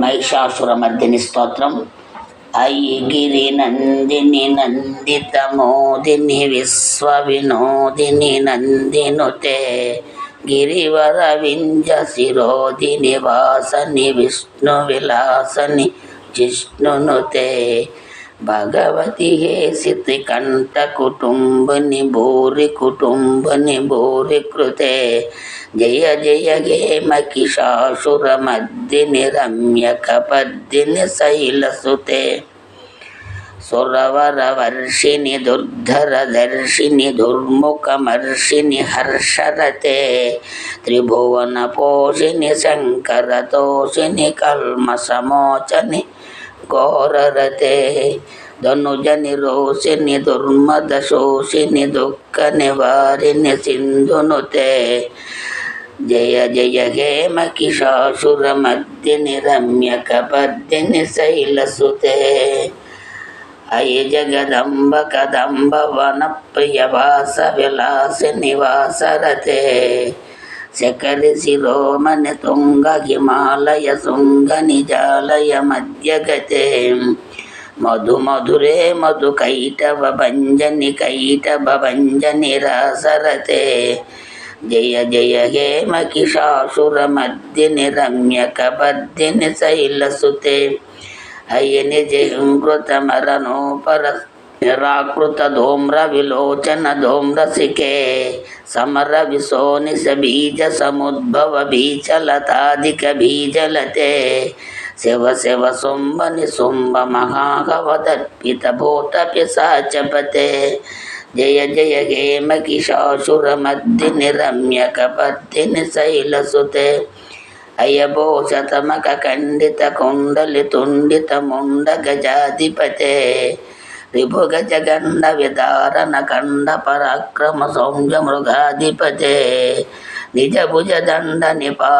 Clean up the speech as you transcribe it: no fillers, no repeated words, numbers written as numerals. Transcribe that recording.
महिषासुरमर्दिनि स्तोत्रम्। अयि गिरिनन्दिनि नन्दितमोदिनि विश्वविनोदिनि नन्दिनुते गिरिवरविञ्जशिरोदिनि वासनि विष्णुविलासनि जिष्णुनुते भगवति हेसितिकण्ठकुटुम्बिनि भूरि कुटुम्बिनि भूरि कृते जय जय गे महिषासुरमर्दिनि रम्यकपर्दिनि शैलसुते सुरवरवर्षिणि दुर्धरदर्शिनि दुर्मुखमर्षिणि हर्षरते त्रिभुवनपोषिणि शङ्करतोषिणि कल्मषमोचनि घोररते धनुजनि रोषिणि दुर्मदशोषिणि दुःखनिवारिणि सिन्धुनुते जय जय हे महिषासुरमर्दिनि रम्यकपर्दिनि शैलसुते अयि जगदम्ब कदम्ब वनप्रियवास विलासिनि वासरते शकरि शिरोमणि तुंग हिमालय शुंग निजालय मध्यगते मधु मधुरे मधु कैटभ भंजनि कैटभ भंजनि रासरते जय जय हे महिषासुरमर्दिनि रम्यकपर्दिनि शैलसुते अयि निजहृतमरनोपर निराकृत धूम्र विलोचन धूम्रसिके समर विशोनिस बीज समुद्भव बीजलताधिक बीजलते शिव शिव शुंभ निशुंभ महागवदर्पित भूत पिशाचपते जय जय हे महिषासुरमर्दिनि रम्यकपर्दिनि शैलसुते अयभूषतमक खंडित कुंडलि तुंडित मुंड गजाधिपते ऋभुगज गंड विदारण खंड पराक्रम सौम्य मृगाधिपते निज भुज दंड निपा